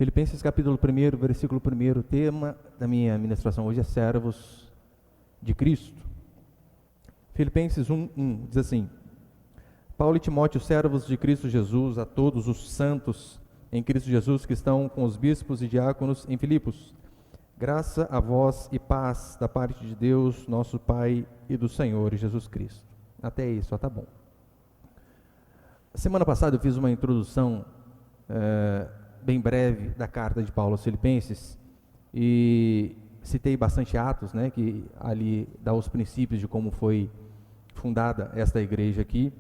Filipenses capítulo 1, versículo 1, o tema da minha ministração hoje é servos de Cristo. Filipenses 1, diz assim: Paulo e Timóteo, servos de Cristo Jesus, a todos os santos em Cristo Jesus que estão com os bispos e diáconos em Filipos. Graça a vós e paz da parte de Deus, nosso Pai, e do Senhor Jesus Cristo. Até aí, só tá bom. Semana passada eu fiz uma introdução bem breve da carta de Paulo aos Filipenses e citei bastante Atos, né, que ali dá os princípios de como foi fundada esta igreja aqui.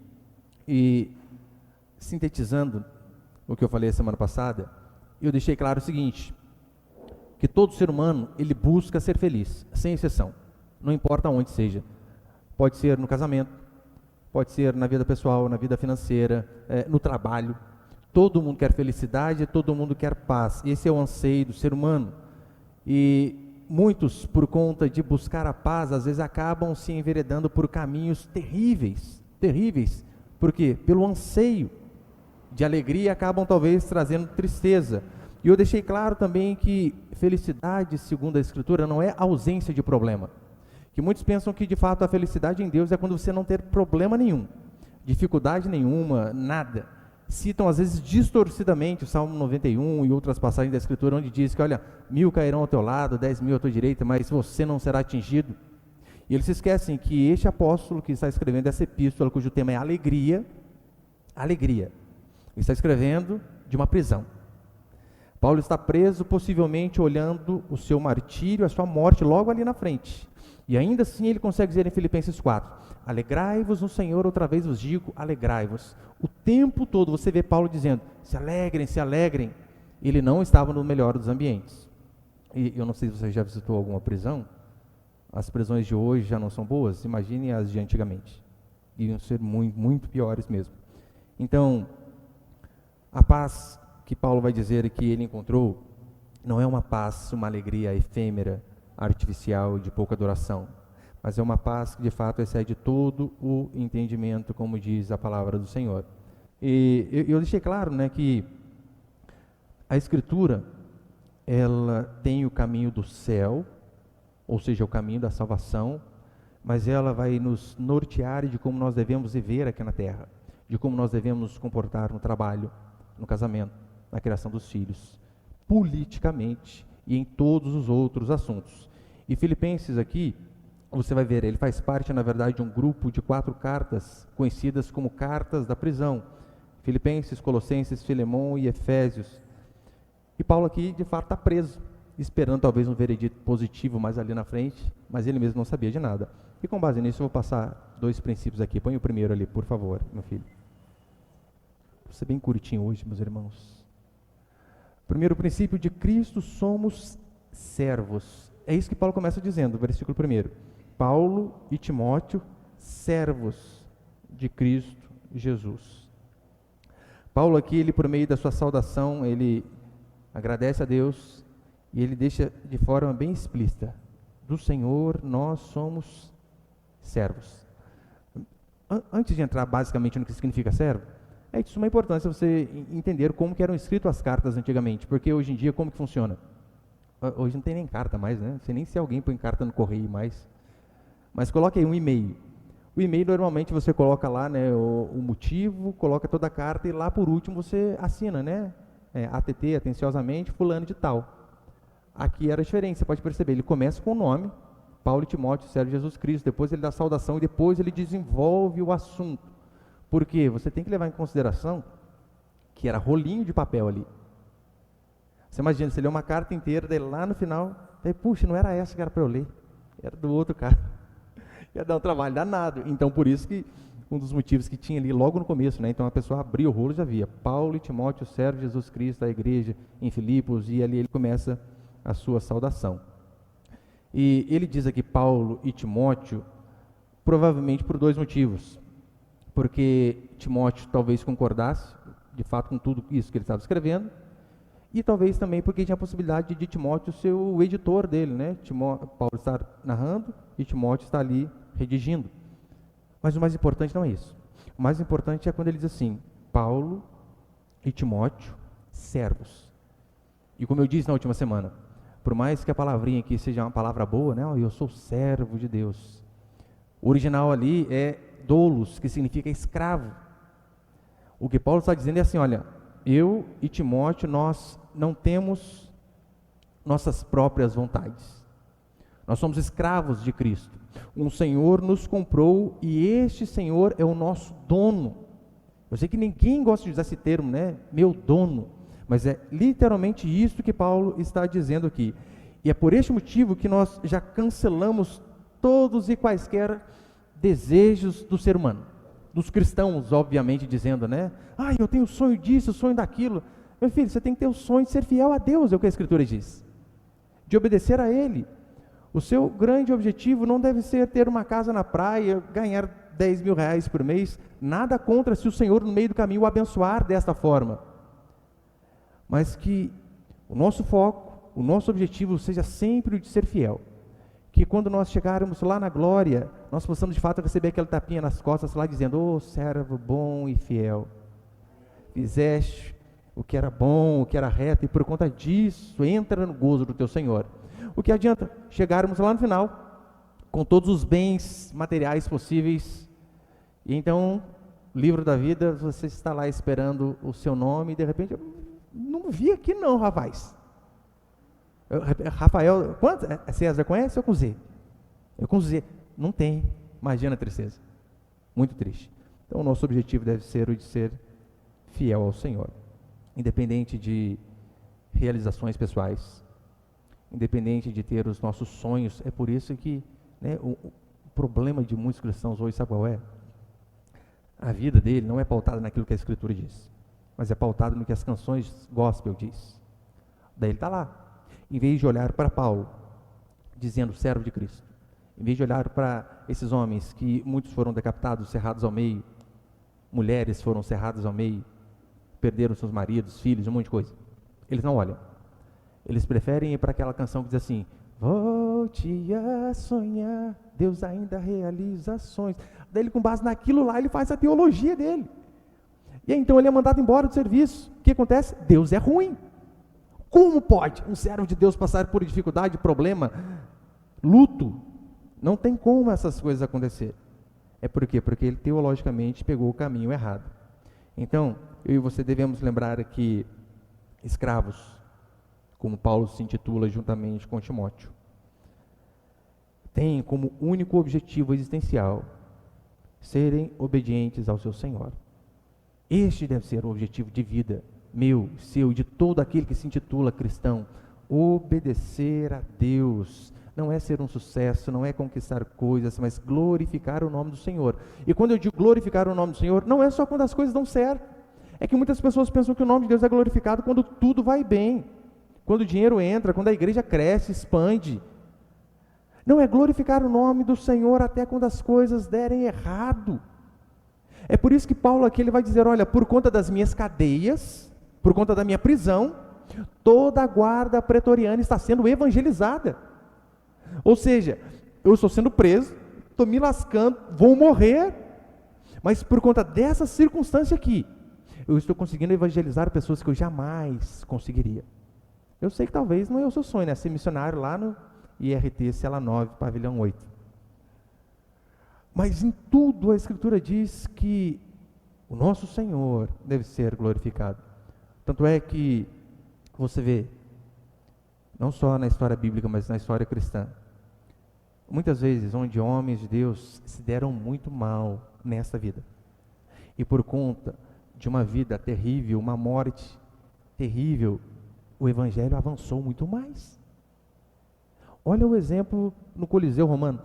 E sintetizando o que eu falei a semana passada, eu deixei claro o seguinte: que todo ser humano, ele busca ser feliz, sem exceção, não importa onde seja. Pode ser no casamento, pode ser na vida pessoal, na vida financeira, no trabalho. Todo mundo quer felicidade, todo mundo quer paz. Esse é o anseio do ser humano. E muitos, por conta de buscar a paz, às vezes acabam se enveredando por caminhos terríveis, terríveis. Por quê? Pelo anseio de alegria, acabam talvez trazendo tristeza. E eu deixei claro também que felicidade, segundo a Escritura, não é ausência de problema. Que muitos pensam que de fato a felicidade em Deus é quando você não ter problema nenhum, dificuldade nenhuma, nada. Citam às vezes distorcidamente o Salmo 91 e outras passagens da Escritura, onde diz que, olha, 1000 cairão ao teu lado, 10.000 à tua direita, mas você não será atingido. E eles se esquecem que este apóstolo que está escrevendo essa epístola, cujo tema é alegria, ele está escrevendo de uma prisão. Paulo está preso, possivelmente olhando o seu martírio, a sua morte logo ali na frente. E ainda assim ele consegue dizer em Filipenses 4, alegrai-vos no Senhor, outra vez vos digo, alegrai-vos. O tempo todo você vê Paulo dizendo, se alegrem, se alegrem. Ele não estava no melhor dos ambientes. E eu não sei se você já visitou alguma prisão. As prisões de hoje já não são boas, imagine as de antigamente. Iam ser muito, muito piores mesmo. Então, a paz que Paulo vai dizer que ele encontrou, não é uma paz, uma alegria efêmera, artificial, de pouca duração, mas é uma paz que de fato excede todo o entendimento, como diz a palavra do Senhor. E eu deixei claro, né, que a Escritura, ela tem o caminho do céu, ou seja, o caminho da salvação, mas ela vai nos nortear de como nós devemos viver aqui na terra, de como nós devemos nos comportar no trabalho, no casamento, na criação dos filhos, politicamente e em todos os outros assuntos. E Filipenses aqui, você vai ver, ele faz parte, na verdade, de um grupo de 4 cartas, conhecidas como cartas da prisão. Filipenses, Colossenses, Filemão e Efésios. E Paulo aqui, de fato, está preso, esperando talvez um veredito positivo mais ali na frente, mas ele mesmo não sabia de nada. E com base nisso, eu vou passar 2 princípios aqui. Põe o primeiro ali, por favor, meu filho. Vou ser bem curtinho hoje, meus irmãos. Primeiro princípio: de Cristo somos servos. É isso que Paulo começa dizendo, versículo 1. Paulo e Timóteo, servos de Cristo Jesus. Paulo aqui, ele por meio da sua saudação, ele agradece a Deus e ele deixa de forma bem explícita: do Senhor nós somos servos. Antes de entrar basicamente no que significa servo, é de suma importância você entender como que eram escritas as cartas antigamente, porque hoje em dia como que funciona? Hoje não tem nem carta mais, né? Não sei nem se alguém põe carta no correio mais. Mas coloque aí um e-mail. O e-mail normalmente você coloca lá, né, o motivo, coloca toda a carta e lá por último você assina, né? ATT, atenciosamente, fulano de tal. Aqui era diferente, você pode perceber, ele começa com o nome, Paulo e Timóteo, servo de Jesus Cristo, depois ele dá a saudação e depois ele desenvolve o assunto. Por quê? Você tem que levar em consideração que era rolinho de papel ali. Você imagina, você lê uma carta inteira, daí lá no final, daí, puxa, não era essa que era para eu ler, era do outro cara. Ia dar um trabalho danado. Então, por isso que um dos motivos que tinha ali logo no começo, né? Então a pessoa abria o rolo e já via Paulo e Timóteo, servo de Jesus Cristo, da igreja em Filipos, e ali ele começa a sua saudação. E ele diz aqui Paulo e Timóteo, provavelmente por 2 motivos. Porque Timóteo talvez concordasse, de fato, com tudo isso que ele estava escrevendo, e talvez também porque tinha a possibilidade de Timóteo ser o editor dele, né? Paulo está narrando e Timóteo está ali redigindo. Mas o mais importante não é isso. O mais importante é quando ele diz assim: Paulo e Timóteo, servos. E como eu disse na última semana, por mais que a palavrinha aqui seja uma palavra boa, né? Eu sou servo de Deus. O original ali é doulos, que significa escravo. O que Paulo está dizendo é assim, olha, eu e Timóteo, nós não temos nossas próprias vontades. Nós somos escravos de Cristo. Um Senhor nos comprou e este Senhor é o nosso dono. Eu sei que ninguém gosta de usar esse termo, né? Meu dono. Mas é literalmente isso que Paulo está dizendo aqui. E é por este motivo que nós já cancelamos todos e quaisquer desejos do ser humano. Dos cristãos, obviamente, dizendo, né? Eu tenho sonho disso, sonho daquilo. Meu filho, você tem que ter o sonho de ser fiel a Deus, é o que a Escritura diz. De obedecer a Ele. O seu grande objetivo não deve ser ter uma casa na praia, ganhar 10 mil reais por mês. Nada contra se o Senhor, no meio do caminho, o abençoar desta forma. Mas que o nosso foco, o nosso objetivo seja sempre o de ser fiel. Que quando nós chegarmos lá na glória, nós possamos de fato receber aquele tapinha nas costas lá dizendo, servo bom e fiel, fizeste o que era bom, o que era reto, e por conta disso, entra no gozo do teu Senhor. O que adianta chegarmos lá no final, com todos os bens materiais possíveis, e então, livro da vida, você está lá esperando o seu nome, e de repente, não vi aqui não, rapaz. Rafael, quanto? César conhece ou com Z? Eu com Z. Não tem. Imagina a tristeza. Muito triste. Então, o nosso objetivo deve ser o de ser fiel ao Senhor. Independente de realizações pessoais. Independente de ter os nossos sonhos. É por isso que, né, o problema de muitos cristãos hoje, sabe qual é? A vida dele não é pautada naquilo que a Escritura diz. Mas é pautada no que as canções gospel diz. Daí ele está lá. Em vez de olhar para Paulo, dizendo servo de Cristo, em vez de olhar para esses homens que muitos foram decapitados, cerrados ao meio, mulheres foram cerradas ao meio, perderam seus maridos, filhos, um monte de coisa, eles não olham. Eles preferem ir para aquela canção que diz assim, volte a sonhar, Deus ainda realiza sonhos. Daí ele, com base naquilo lá, ele faz a teologia dele. E aí, então ele é mandado embora do serviço. O que acontece? Deus é ruim. Como pode um servo de Deus passar por dificuldade, problema, luto? Não tem como essas coisas acontecer. É por quê? Porque ele teologicamente pegou o caminho errado. Então, eu e você devemos lembrar que escravos, como Paulo se intitula juntamente com Timóteo, têm como único objetivo existencial serem obedientes ao seu Senhor. Este deve ser o objetivo de vida meu, seu, de todo aquele que se intitula cristão. Obedecer a Deus. Não é ser um sucesso, não é conquistar coisas, mas glorificar o nome do Senhor. E quando eu digo glorificar o nome do Senhor, não é só quando as coisas dão certo. É que muitas pessoas pensam que o nome de Deus é glorificado quando tudo vai bem, quando o dinheiro entra, quando a igreja cresce, expande. Não, é glorificar o nome do Senhor até quando as coisas derem errado. É por isso que Paulo aqui ele vai dizer, olha, por conta das minhas cadeias, por conta da minha prisão, toda a guarda pretoriana está sendo evangelizada. Ou seja, eu estou sendo preso, estou me lascando, vou morrer, mas por conta dessa circunstância aqui, eu estou conseguindo evangelizar pessoas que eu jamais conseguiria. Eu sei que talvez não é o seu sonho, né? Ser missionário lá no IRT, Cela 9, Pavilhão 8. Mas em tudo a Escritura diz que o nosso Senhor deve ser glorificado. Tanto é que você vê, não só na história bíblica, mas na história cristã, muitas vezes onde homens de Deus se deram muito mal nesta vida. E por conta de uma vida terrível, uma morte terrível, o Evangelho avançou muito mais. Olha o exemplo no Coliseu Romano.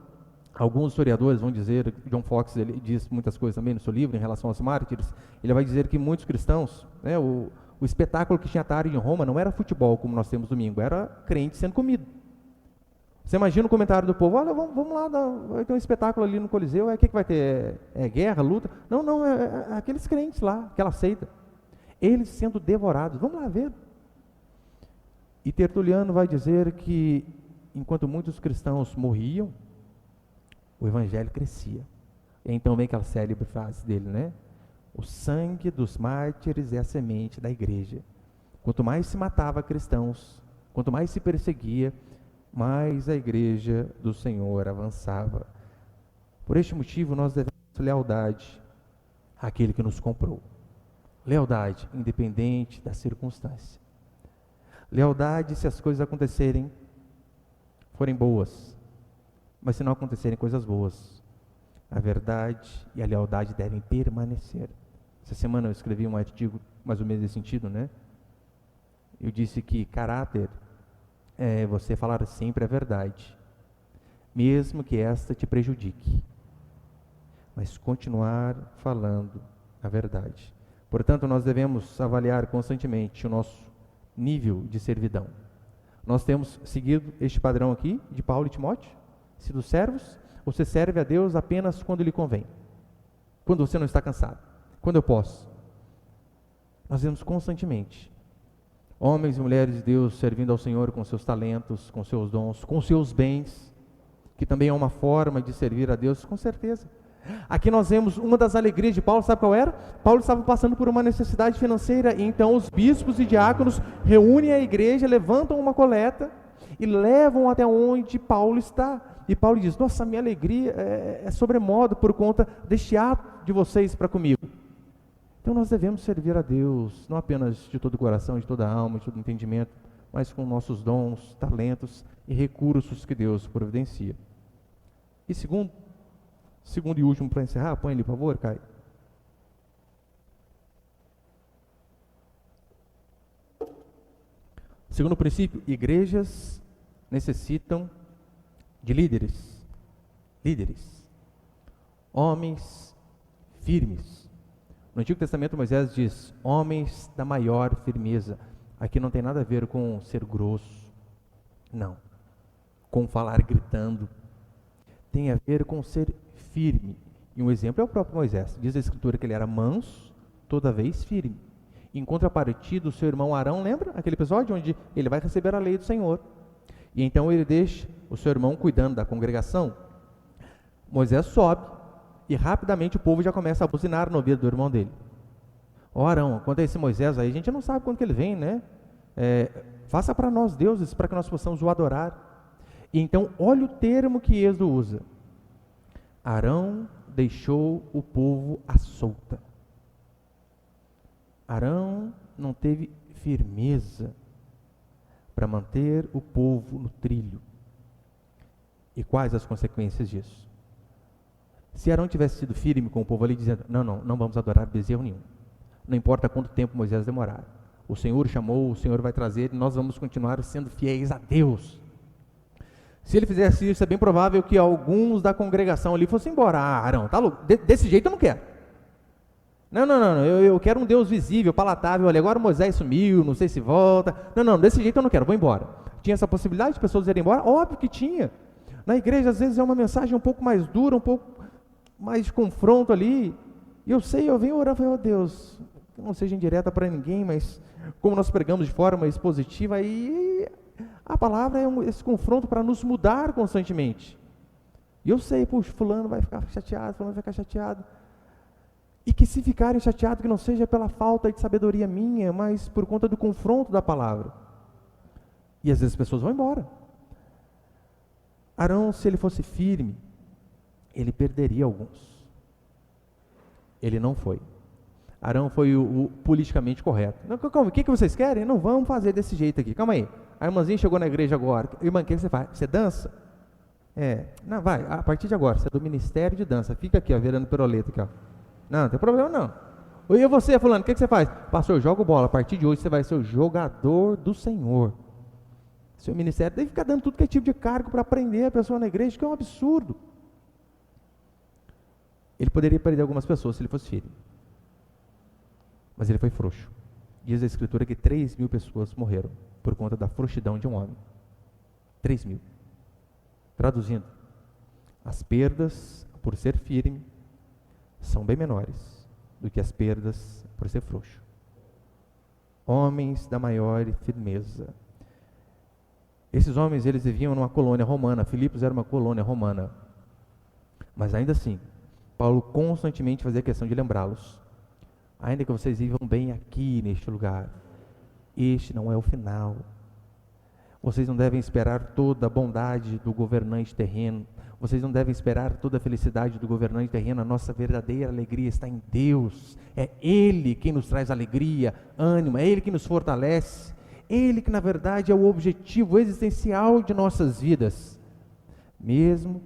Alguns historiadores vão dizer, John Fox ele diz muitas coisas também no seu livro em relação aos mártires, ele vai dizer que muitos cristãos, né, o espetáculo que tinha à tarde em Roma não era futebol como nós temos domingo, era crente sendo comido. Você imagina o comentário do povo, olha, vamos lá, vai ter um espetáculo ali no Coliseu, o que vai ter? É guerra, luta? Não, é aqueles crentes lá, aquela seita, eles sendo devorados, vamos lá ver. E Tertuliano vai dizer que, enquanto muitos cristãos morriam, o Evangelho crescia. E então vem aquela célebre frase dele, né? O sangue dos mártires é a semente da igreja. Quanto mais se matava cristãos, quanto mais se perseguia, mais a igreja do Senhor avançava. Por este motivo, nós devemos lealdade àquele que nos comprou. Lealdade, independente da circunstância. Lealdade se as coisas acontecerem, forem boas, mas se não acontecerem coisas boas, a verdade e a lealdade devem permanecer. Essa semana eu escrevi um artigo mais ou menos nesse sentido, né? Eu disse que caráter é você falar sempre a verdade, mesmo que esta te prejudique, mas continuar falando a verdade. Portanto, nós devemos avaliar constantemente o nosso nível de servidão. Nós temos seguido este padrão aqui de Paulo e Timóteo, sido servos. Você serve a Deus apenas quando lhe convém, quando você não está cansado, quando eu posso. Nós vemos constantemente homens e mulheres de Deus servindo ao Senhor com seus talentos, com seus dons, com seus bens, que também é uma forma de servir a Deus, com certeza. Aqui nós vemos uma das alegrias de Paulo, sabe qual era? Paulo estava passando por uma necessidade financeira, e então os bispos e diáconos reúnem a igreja, levantam uma coleta e levam até onde Paulo está. E Paulo diz: nossa, minha alegria é sobremodo por conta deste ato de vocês para comigo. Então nós devemos servir a Deus, não apenas de todo o coração, de toda a alma, de todo o entendimento, mas com nossos dons, talentos e recursos que Deus providencia. E segundo e último para encerrar, põe ali por favor, Caio. Segundo princípio, igrejas necessitam de líderes, homens firmes. No Antigo Testamento, Moisés diz: homens da maior firmeza. Aqui não tem nada a ver com ser grosso, não, com falar gritando, tem a ver com ser firme. E um exemplo é o próprio Moisés. Diz a Escritura que ele era manso, toda vez firme. Em contrapartida, o seu irmão Arão, lembra aquele episódio onde ele vai receber a lei do Senhor? E então ele deixa o seu irmão cuidando da congregação. Moisés sobe e rapidamente o povo já começa a buzinar no ouvido do irmão dele. Ó Arão, quanto a esse Moisés aí, a gente não sabe quando que ele vem, né? Faça para nós deuses, para que nós possamos o adorar. E então, olha o termo que Êxodo usa. Arão deixou o povo à solta. Arão não teve firmeza para manter o povo no trilho. E quais as consequências disso? Se Arão tivesse sido firme com o povo ali, dizendo: não vamos adorar bezerro nenhum, não importa quanto tempo Moisés demorar, o Senhor chamou, o Senhor vai trazer, e nós vamos continuar sendo fiéis a Deus. Se ele fizesse isso, é bem provável que alguns da congregação ali fossem embora. Arão, tá louco? Desse jeito eu não quero. Não, eu quero um Deus visível, palatável. Olha, agora Moisés sumiu, não sei se volta. Não, desse jeito eu não quero, vou embora. Tinha essa possibilidade de pessoas irem embora? Óbvio que tinha. Na igreja, às vezes, é uma mensagem um pouco mais dura, um pouco mais de confronto ali. E eu venho orando, falei: Deus, que não seja indireta para ninguém, mas como nós pregamos de forma expositiva, aí a palavra é esse confronto para nos mudar constantemente. E eu sei, puxa, fulano vai ficar chateado, fulano vai ficar chateado. E que se ficarem chateados, que não seja pela falta de sabedoria minha, mas por conta do confronto da palavra. E às vezes as pessoas vão embora. Arão, se ele fosse firme, ele perderia alguns. Ele não foi. Arão foi o politicamente correto. Não, calma, o que vocês querem? Não, vamos fazer desse jeito aqui. Calma aí. A irmãzinha chegou na igreja agora. Irmã, o que você faz? Você dança? Não, vai, a partir de agora, você é do ministério de dança. Fica aqui, ó, virando piroleta aqui, ó. Não tem problema não. E você, fulano, o que você faz? Pastor, eu jogo bola. A partir de hoje você vai ser o jogador do Senhor. Seu ministério deve ficar dando tudo que é tipo de cargo para prender a pessoa na igreja, que é um absurdo. Ele poderia perder algumas pessoas se ele fosse firme. Mas ele foi frouxo. Diz a Escritura que 3.000 pessoas morreram por conta da frouxidão de um homem. 3.000. Traduzindo, as perdas por ser firme são bem menores do que as perdas por ser frouxo. Homens da maior firmeza. Esses homens, eles viviam numa colônia romana. Filipos era uma colônia romana. Mas ainda assim, Paulo constantemente fazia questão de lembrá-los. Ainda que vocês vivam bem aqui neste lugar, este não é o final. Vocês não devem esperar toda a bondade do governante terreno. Vocês não devem esperar toda a felicidade do governante terreno. A nossa verdadeira alegria está em Deus. É Ele quem nos traz alegria, ânimo, é Ele que nos fortalece. Ele que na verdade é o objetivo existencial de nossas vidas, mesmo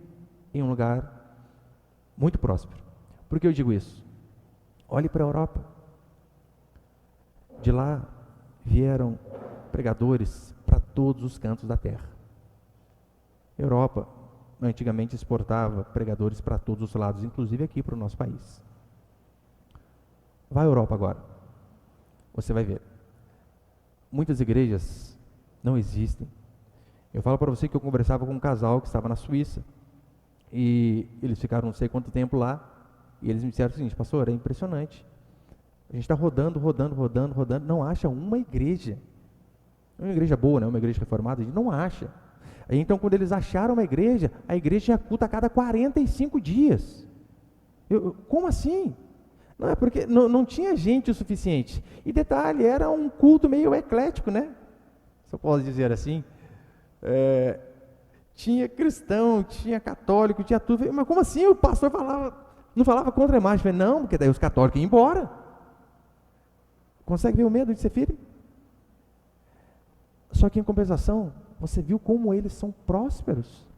em um lugar muito próspero. Por que eu digo isso? Olhe para a Europa. De lá vieram pregadores para todos os cantos da terra. A Europa antigamente exportava pregadores para todos os lados, inclusive aqui para o nosso país. Vai à Europa agora, você vai ver. Muitas igrejas não existem. Eu falo para você que eu conversava com um casal que estava na Suíça, e eles ficaram não sei quanto tempo lá, e eles me disseram o seguinte: pastor, é impressionante. A gente está rodando, não acha uma igreja boa, né? Uma igreja reformada, a gente não acha. Aí, então, quando eles acharam uma igreja, a igreja culta a cada 45 dias. Como assim? Não, é porque não tinha gente o suficiente. E detalhe, era um culto meio eclético, né? Se eu posso dizer assim. Tinha cristão, tinha católico, tinha tudo. Mas como assim? O pastor não falava contra a imagem. Eu falei, não, porque daí os católicos iam embora. Consegue ver o medo de ser filho? Só que em compensação, você viu como eles são prósperos.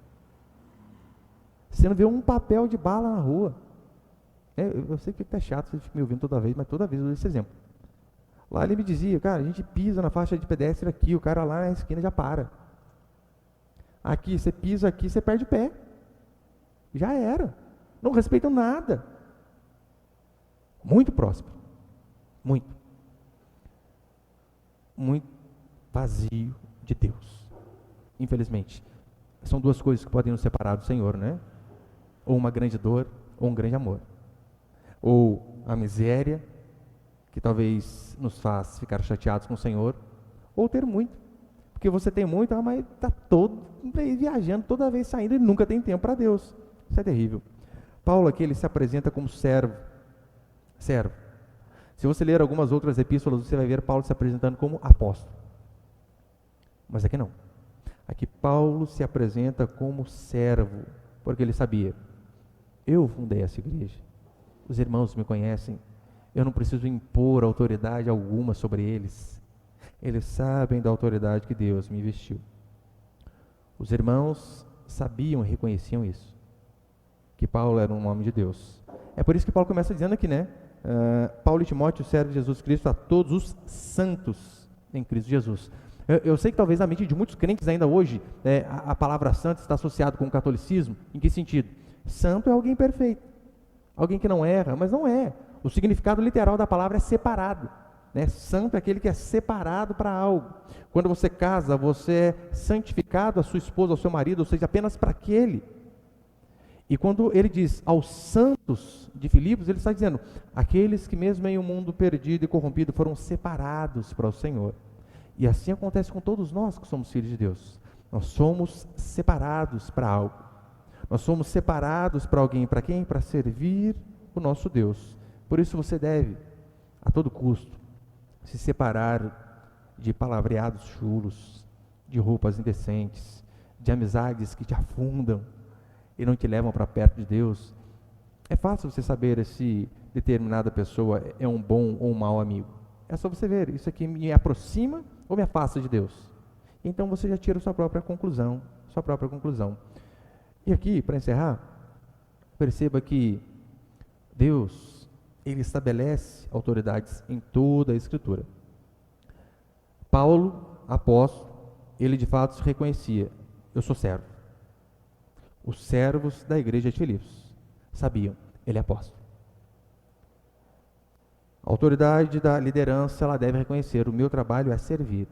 Você não vê um papel de bala na rua. Eu sei que é chato, você fica me ouvindo toda vez, mas toda vez eu dou esse exemplo. Lá ele me dizia, cara, a gente pisa na faixa de pedestre aqui, o cara lá na esquina já para. Aqui, você pisa aqui, você perde o pé. Já era. Não respeitam nada. Muito próspero. Muito vazio de Deus. Infelizmente. São duas coisas que podem nos separar do Senhor, né? Ou uma grande dor, ou um grande amor. Ou a miséria, que talvez nos faz ficar chateados com o Senhor, ou ter muito. Porque você tem muito, mas está todo vez viajando, toda vez saindo, e nunca tem tempo para Deus. Isso é terrível. Paulo aqui, ele se apresenta como servo. Servo. Se você ler algumas outras epístolas, você vai ver Paulo se apresentando como apóstolo. Mas aqui não. Aqui Paulo se apresenta como servo, porque ele sabia, eu fundei essa igreja, os irmãos me conhecem, eu não preciso impor autoridade alguma sobre eles, eles sabem da autoridade que Deus me investiu. Os irmãos sabiam e reconheciam isso, que Paulo era um homem de Deus. É por isso que Paulo começa dizendo aqui, né? Paulo e Timóteo, servo de Jesus Cristo, a todos os santos em Cristo Jesus. Eu sei que talvez na mente de muitos crentes ainda hoje, a palavra santo está associada com o catolicismo. Em que sentido? Santo é alguém perfeito, alguém que não erra, mas não é. O significado literal da palavra é separado, né? Santo é aquele que é separado para algo. Quando você casa, você é santificado, a sua esposa, ao seu marido, ou seja, apenas para aquele. E quando ele diz aos santos de Filipos, ele está dizendo, aqueles que mesmo em um mundo perdido e corrompido foram separados para o Senhor. E assim acontece com todos nós que somos filhos de Deus. Nós somos separados para algo. Nós somos separados para alguém. Para quem? Para servir o nosso Deus. Por isso você deve, a todo custo, se separar de palavreados chulos, de roupas indecentes, de amizades que te afundam e não te levam para perto de Deus. É fácil você saber se determinada pessoa é um bom ou um mau amigo. É só você ver, isso aqui me aproxima ou me afasta de Deus? Então você já tira sua própria conclusão. E aqui, para encerrar, perceba que Deus, Ele estabelece autoridades em toda a Escritura. Paulo, apóstolo, ele de fato se reconhecia, eu sou servo. Os servos da igreja de Filipos sabiam, ele é apóstolo. A autoridade da liderança, ela deve reconhecer, o meu trabalho é servir.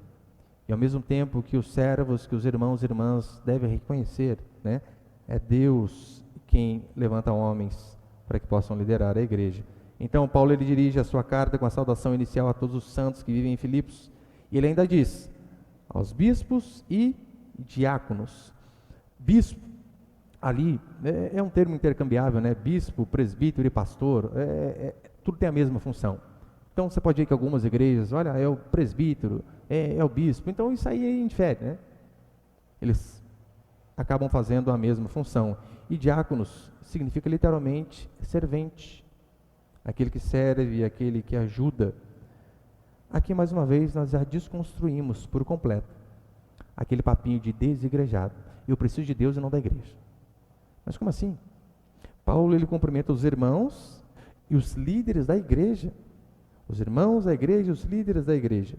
E ao mesmo tempo que os servos, que os irmãos e irmãs devem reconhecer, né, é Deus quem levanta homens para que possam liderar a igreja. Então Paulo, ele dirige a sua carta com a saudação inicial a todos os santos que vivem em Filipos, e ele ainda diz, aos bispos e diáconos. Bispo, ali, é um termo intercambiável, né? Bispo, presbítero e pastor, tudo tem a mesma função. Então você pode ver que algumas igrejas, olha, é o presbítero, é o bispo. Então isso aí indifere, né? Eles acabam fazendo a mesma função. E diáconos significa literalmente servente, aquele que serve, aquele que ajuda. Aqui, mais uma vez, nós já desconstruímos por completo aquele papinho de desigrejado. Eu preciso de Deus e não da igreja. Mas como assim? Paulo, ele cumprimenta os irmãos e os líderes da igreja. Os irmãos da igreja e os líderes da igreja.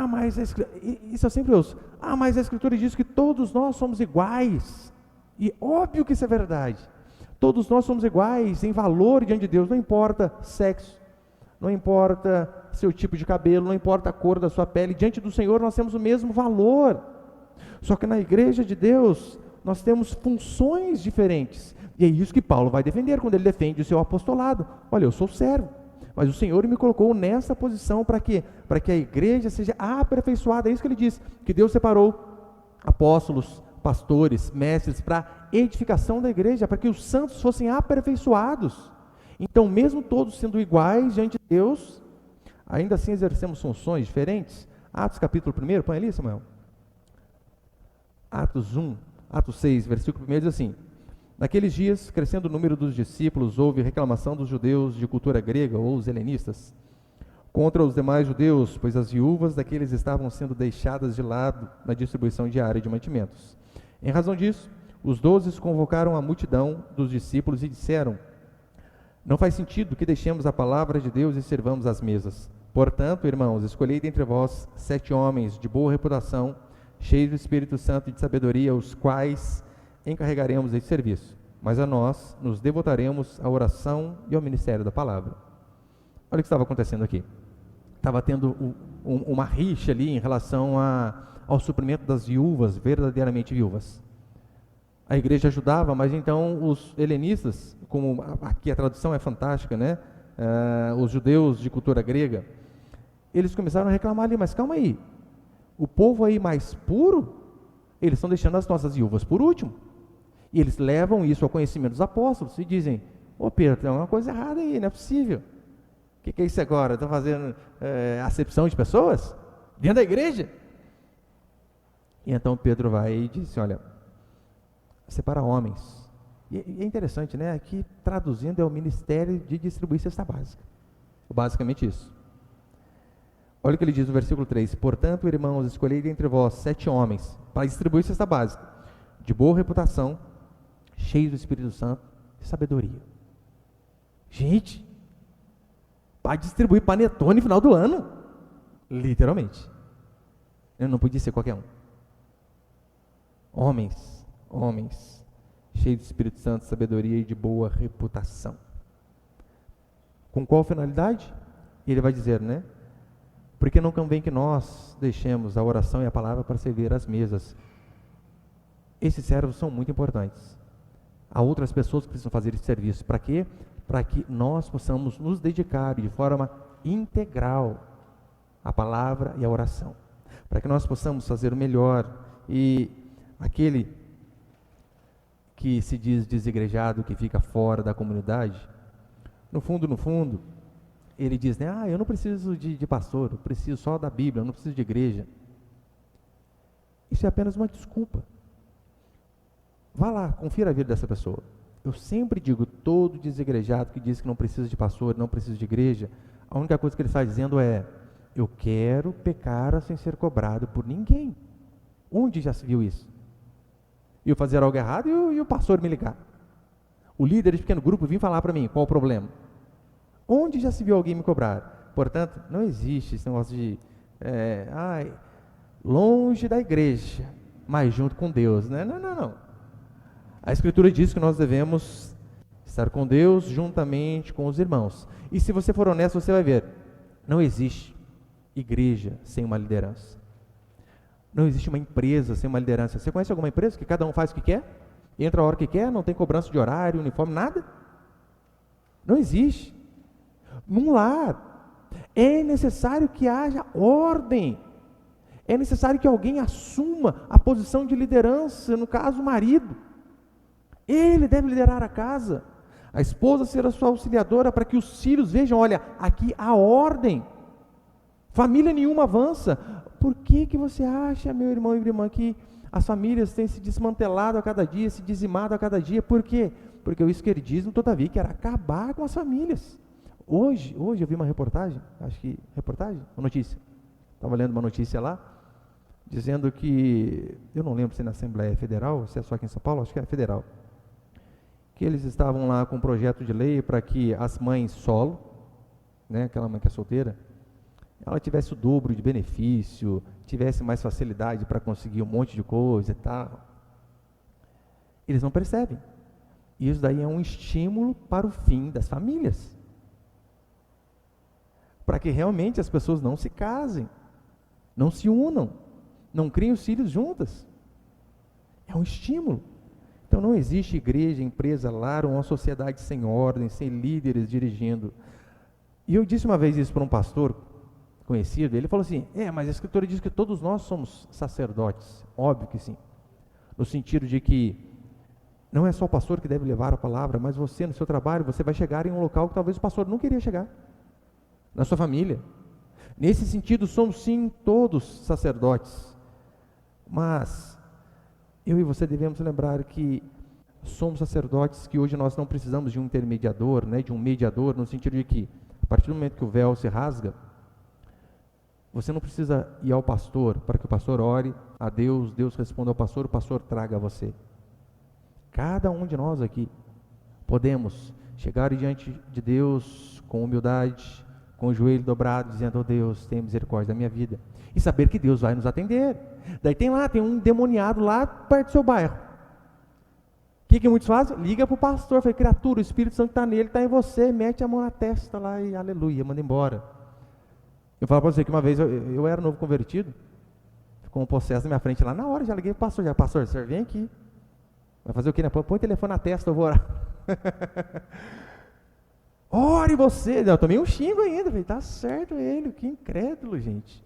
Mas isso eu sempre ouço. Mas a Escritura diz que todos nós somos iguais. E óbvio que isso é verdade. Todos nós somos iguais em valor diante de Deus. Não importa sexo, não importa seu tipo de cabelo, não importa a cor da sua pele. Diante do Senhor nós temos o mesmo valor. Só que na igreja de Deus nós temos funções diferentes. E é isso que Paulo vai defender quando ele defende o seu apostolado. Olha, eu sou servo, mas o Senhor me colocou nessa posição para quê? Para que a igreja seja aperfeiçoada. É isso que ele diz, que Deus separou apóstolos, pastores, mestres, para edificação da igreja, para que os santos fossem aperfeiçoados. Então, mesmo todos sendo iguais diante de Deus, ainda assim exercemos funções diferentes. Atos capítulo 1, põe ali, Samuel. Atos 6, versículo 1 diz assim: naqueles dias, crescendo o número dos discípulos, houve reclamação dos judeus de cultura grega, ou os helenistas, contra os demais judeus, pois as viúvas daqueles estavam sendo deixadas de lado na distribuição diária de mantimentos. Em razão disso, os 12 convocaram a multidão dos discípulos e disseram: não faz sentido que deixemos a palavra de Deus e servamos as mesas. Portanto, irmãos, escolhei dentre vós 7 homens de boa reputação, cheios do Espírito Santo e de sabedoria, os quais encarregaremos esse serviço, mas a nós nos devotaremos à oração e ao ministério da palavra. Olha o que estava acontecendo aqui. Estava tendo uma rixa ali em relação ao suprimento das viúvas, verdadeiramente viúvas. A igreja ajudava, mas então os helenistas, como aqui a tradução é fantástica, né? Os judeus de cultura grega, eles começaram a reclamar ali, mas calma aí, o povo aí mais puro, eles estão deixando as nossas viúvas por último. E eles levam isso ao conhecimento dos apóstolos e dizem: Pedro, tem uma coisa errada aí, não é possível. O que é isso agora? Estão fazendo acepção de pessoas? Dentro da igreja? E então Pedro vai e diz: olha, separa homens. E é interessante, né? Aqui traduzindo é o ministério de distribuir cesta básica. Basicamente isso. Olha o que ele diz no versículo 3: portanto, irmãos, escolhei dentre vós 7 homens para distribuir cesta básica, de boa reputação, cheios do Espírito Santo e sabedoria. Gente, para distribuir panetone no final do ano, literalmente. Não podia ser qualquer um. Homens, cheios do Espírito Santo, sabedoria e de boa reputação. Com qual finalidade? Ele vai dizer, né? Porque não convém que nós deixemos a oração e a palavra para servir as mesas. Esses servos são muito importantes. Há outras pessoas que precisam fazer esse serviço. Para quê? Para que nós possamos nos dedicar de forma integral à palavra e à oração. Para que nós possamos fazer o melhor. E aquele que se diz desigrejado, que fica fora da comunidade, no fundo, ele diz, né, eu não preciso de pastor, eu preciso só da Bíblia, eu não preciso de igreja. Isso é apenas uma desculpa. Vá lá, confira a vida dessa pessoa. Eu sempre digo, todo desigrejado que diz que não precisa de pastor, não precisa de igreja, a única coisa que ele está dizendo é: eu quero pecar sem ser cobrado por ninguém. Onde já se viu isso? Eu fazer algo errado e o pastor me ligar. O líder de pequeno grupo vir falar para mim, qual o problema? Onde já se viu alguém me cobrar? Portanto, não existe esse negócio de longe da igreja, mas junto com Deus, né? Não. A Escritura diz que nós devemos estar com Deus juntamente com os irmãos. E se você for honesto, você vai ver, não existe igreja sem uma liderança. Não existe uma empresa sem uma liderança. Você conhece alguma empresa que cada um faz o que quer? Entra a hora que quer, não tem cobrança de horário, uniforme, nada? Não existe. Num lar, é necessário que haja ordem. É necessário que alguém assuma a posição de liderança, no caso o marido. Ele deve liderar a casa. A esposa ser a sua auxiliadora para que os filhos vejam, olha, aqui há ordem. Família nenhuma avança. Por que que você acha, meu irmão e minha irmã, que as famílias têm se desmantelado a cada dia, se dizimado a cada dia? Por quê? Porque o esquerdismo, todavia, quer acabar com as famílias. Hoje eu vi uma reportagem, uma notícia. Estava lendo uma notícia lá, dizendo que, eu não lembro se é na Assembleia Federal, se é só aqui em São Paulo, acho que é federal, que eles estavam lá com um projeto de lei para que as mães solo, né, aquela mãe que é solteira, ela tivesse o dobro de benefício, tivesse mais facilidade para conseguir um monte de coisa e tal. Eles não percebem. Isso daí é um estímulo para o fim das famílias. Para que realmente as pessoas não se casem, não se unam, não criem os filhos juntas. É um estímulo. Então não existe igreja, empresa, lar, uma sociedade sem ordem, sem líderes dirigindo. E eu disse uma vez isso para um pastor conhecido, ele falou assim, mas a Escritura diz que todos nós somos sacerdotes. Óbvio que sim. No sentido de que não é só o pastor que deve levar a palavra, mas você no seu trabalho, você vai chegar em um local que talvez o pastor não queria chegar. Na sua família. Nesse sentido, somos sim todos sacerdotes. Mas eu e você devemos lembrar que somos sacerdotes, que hoje nós não precisamos de um intermediador, né, de um mediador, no sentido de que, a partir do momento que o véu se rasga, você não precisa ir ao pastor para que o pastor ore a Deus, Deus responda ao pastor, o pastor traga a você. Cada um de nós aqui podemos chegar diante de Deus com humildade, com o joelho dobrado, dizendo, Deus, tenha misericórdia da minha vida, e saber que Deus vai nos atender. Daí tem um endemoniado lá perto do seu bairro. O que muitos fazem? Liga para o pastor, fala, criatura, o Espírito Santo está nele, está em você, mete a mão na testa lá e aleluia, manda embora. Eu falo para você que uma vez eu era novo convertido, ficou um processo na minha frente lá, na hora já liguei para o pastor, pastor, o senhor vem aqui, vai fazer o quê? Põe o telefone na testa, eu vou orar. Ore você, eu tomei um xingo ainda, falei, tá certo ele, que incrédulo, gente.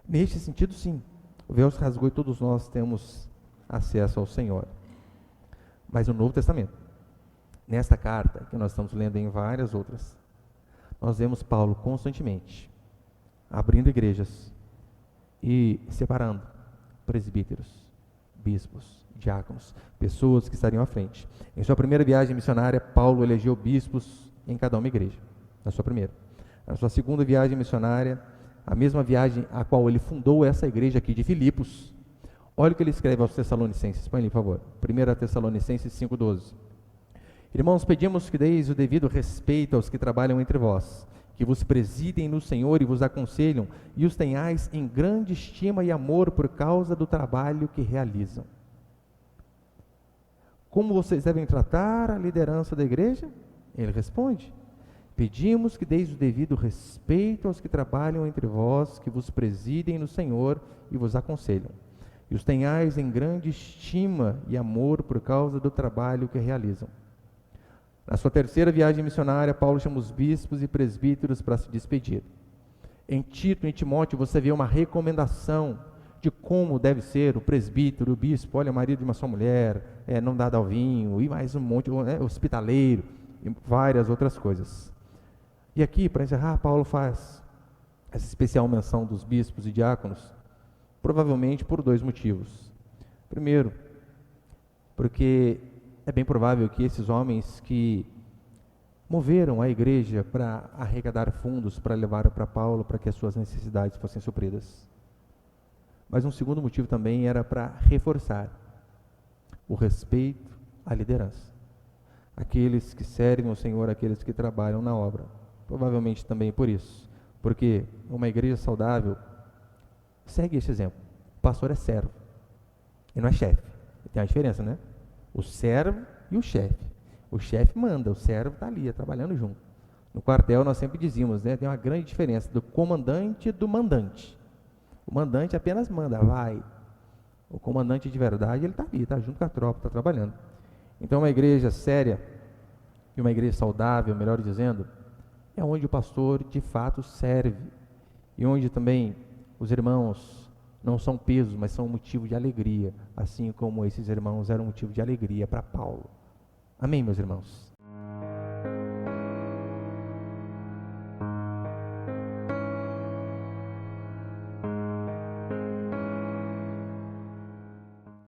Neste sentido, sim, o véu se rasgou e todos nós temos acesso ao Senhor. Mas no Novo Testamento, nesta carta, que nós estamos lendo em várias outras, nós vemos Paulo constantemente abrindo igrejas e separando presbíteros, bispos, diáconos, pessoas que estariam à frente. Em sua primeira viagem missionária, Paulo elegeu bispos em cada uma igreja, na sua primeira. Na sua segunda viagem missionária, a mesma viagem a qual ele fundou essa igreja aqui de Filipos, olha o que ele escreve aos Tessalonicenses, põe ali, por favor, 1 Tessalonicenses 5,12. Irmãos, pedimos que deis o devido respeito aos que trabalham entre vós, que vos presidem no Senhor e vos aconselham, e os tenhais em grande estima e amor por causa do trabalho que realizam. Como vocês devem tratar a liderança da igreja? Ele responde, pedimos que deis o devido respeito aos que trabalham entre vós, que vos presidem no Senhor e vos aconselham, e os tenhais em grande estima e amor por causa do trabalho que realizam. Na sua terceira viagem missionária, Paulo chama os bispos e presbíteros para se despedir. Em Tito e em Timóteo, você vê uma recomendação de como deve ser o presbítero, o bispo, olha, marido de uma só mulher, não dado ao vinho, e mais um monte, hospitaleiro, e várias outras coisas. E aqui, para encerrar, Paulo faz essa especial menção dos bispos e diáconos, provavelmente por dois motivos. Primeiro, porque é bem provável que esses homens que moveram a igreja para arrecadar fundos para levar para Paulo, para que as suas necessidades fossem supridas. Mas um segundo motivo também era para reforçar o respeito à liderança. Aqueles que servem ao Senhor, aqueles que trabalham na obra. Provavelmente também por isso. Porque uma igreja saudável segue esse exemplo. O pastor é servo. Ele não é chefe. Tem uma diferença, né? O servo e o chefe. O chefe manda, o servo está ali, trabalhando junto. No quartel nós sempre dizíamos, né? Tem uma grande diferença do comandante e do mandante. O mandante apenas manda, vai. O comandante de verdade, ele está ali, está junto com a tropa, está trabalhando. Então uma igreja séria e uma igreja saudável, melhor dizendo, é onde o pastor de fato serve. E onde também os irmãos não são pesos, mas são motivo de alegria, assim como esses irmãos eram motivo de alegria para Paulo. Amém, meus irmãos?